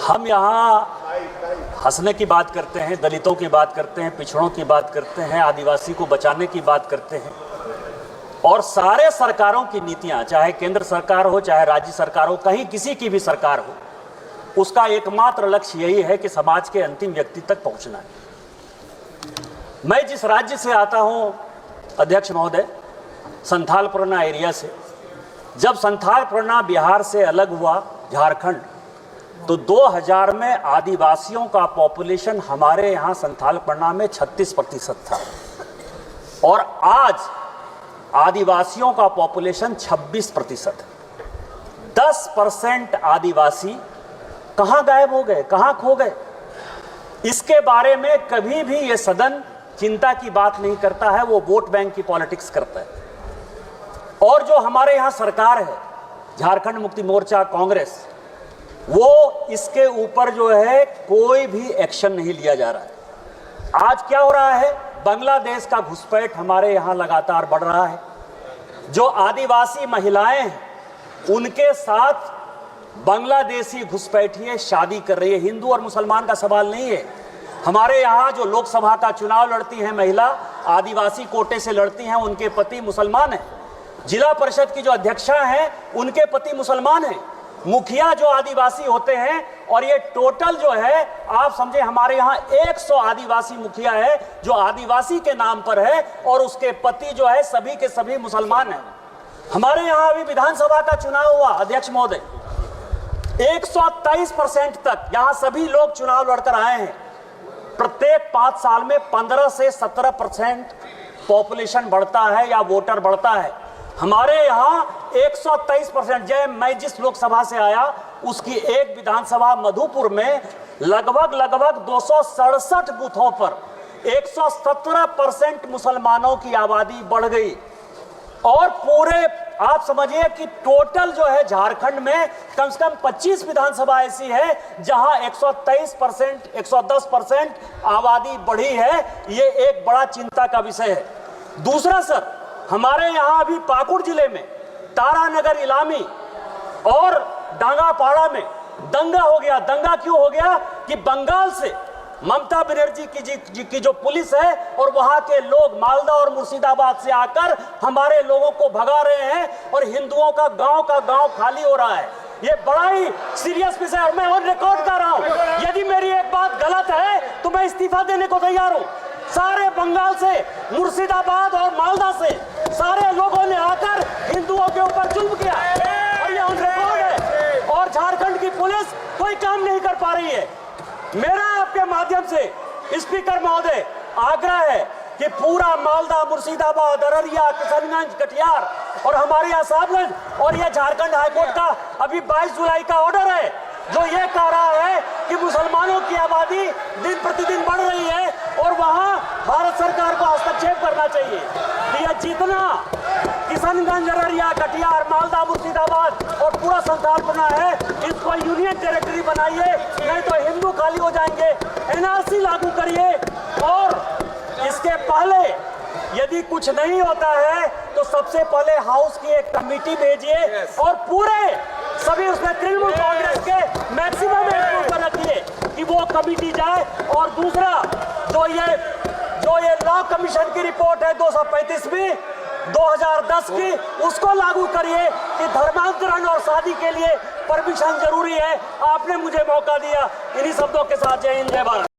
हम यहाँ हंसने की बात करते हैं, दलितों की बात करते हैं, पिछड़ों की बात करते हैं, आदिवासी को बचाने की बात करते हैं। और सारे सरकारों की नीतियां, चाहे केंद्र सरकार हो चाहे राज्य सरकार हो, कहीं किसी की भी सरकार हो, उसका एकमात्र लक्ष्य यही है कि समाज के अंतिम व्यक्ति तक पहुंचना है। मैं जिस राज्य से आता हूं अध्यक्ष महोदय, संथाल परगना एरिया से, जब संथाल परगना बिहार से अलग हुआ झारखंड, तो 2000 में आदिवासियों का पॉपुलेशन हमारे यहाँ संथाल परगना में 36% था और आज आदिवासियों का पॉपुलेशन 26% है। 10% आदिवासी कहाँ गायब हो गए, कहाँ खो गए? इसके बारे में कभी भी ये सदन चिंता की बात नहीं करता है, वो वोट बैंक की पॉलिटिक्स करता है। और जो हमारे यहाँ सरकार है, झारखंड मुक्ति मोर्चा, कांग्रेस, वो इसके ऊपर जो है कोई भी एक्शन नहीं लिया जा रहा है। आज क्या हो रहा है? बांग्लादेश का घुसपैठ हमारे यहाँ लगातार बढ़ रहा है। जो आदिवासी महिलाएं हैं, उनके साथ बांग्लादेशी घुसपैठिए शादी कर रही है। हिंदू और मुसलमान का सवाल नहीं है। हमारे यहाँ जो लोकसभा का चुनाव लड़ती हैं महिला, आदिवासी कोटे से लड़ती हैं, उनके पति मुसलमान हैं। जिला परिषद की जो अध्यक्षा हैं, उनके पति मुसलमान हैं। मुखिया जो आदिवासी होते हैं, और ये टोटल जो है आप समझे हमारे यहाँ 100 आदिवासी मुखिया है जो आदिवासी के नाम पर है, और उसके पति जो है सभी के सभी मुसलमान हैं। हमारे यहाँ अभी विधानसभा का चुनाव हुआ अध्यक्ष महोदय, 123% तक यहाँ सभी लोग चुनाव लड़कर आए हैं। प्रत्येक 5 साल में 15 से 17% पॉपुलेशन बढ़ता है या वोटर बढ़ता है। हमारे यहाँ 123%। जब मैं जिस लोकसभा से आया, उसकी एक विधानसभा मधुपुर में लगभग 267 बूथों पर 117% मुसलमानों की आबादी बढ़ गई। और पूरे आप समझिए कि टोटल जो है झारखंड में कम से कम 25 विधानसभा ऐसी है जहां 123%, 110% आबादी बढ़ी है। ये एक बड़ा चिंता का विषय है। दूसरा सर, हमारे यहाँ अभी पाकुड़ जिले में तारानगर इलामी और डांगापाड़ा में दंगा हो गया। दंगा क्यों हो गया? कि बंगाल से ममता बनर्जी की जो पुलिस है और वहां के लोग मालदा और मुर्शिदाबाद से आकर हमारे लोगों को भगा रहे हैं और हिंदुओं का गांव खाली हो रहा है। ये बड़ा ही सीरियस विषय है। मैं ऑन रिकॉर्ड कर रहा हूं, यदि मेरी एक बात गलत है तो मैं इस्तीफा देने को तैयार हूं। सारे बंगाल से, मुर्शिदाबाद और मालदा से सारे लोगों ने आकर हिंदुओं के ऊपर जुल्म किया और ये ऑन रिकॉर्ड है। और झारखंड की पुलिस कोई काम नहीं कर पा रही है। मेरा आपके माध्यम से स्पीकर महोदय आग्रह है कि पूरा मालदा, मुर्शिदाबाद, अररिया, किशनगंज, कटिहार और हमारे यहाँ साहबगंज, और ये झारखंड हाईकोर्ट का अभी 22 जुलाई का ऑर्डर है जो ये कह रहा है कि मुसलमानों की आबादी दिन प्रतिदिन बढ़ रही है और वहाँ भारत सरकार को हस्तक्षेप करना चाहिए कि यह जितना किशनगंज, अररिया, कटिहार, मालदा, मुर्शिदाबाद और पूरा संथाल परगना है, इसको यूनियन टेरिटरी बनाइए, नहीं तो हिंदू खाली हो जाएंगे। एनआरसी लागू करिए और इसके पहले यदि कुछ नहीं होता है तो सबसे पहले हाउस की एक कमेटी भेजिए और पूरे सभी उसमें तृणमूल कांग्रेस के मैक्सिमम पर रखिए कि वो कमेटी जाए। और दूसरा, जो ये लॉ कमीशन की रिपोर्ट है 235वीं 2010 की, उसको लागू करिए कि धर्मांतरण और शादी के लिए परमिशन जरूरी है। आपने मुझे मौका दिया। इन्हीं शब्दों के साथ जय हिंद, जय भारत।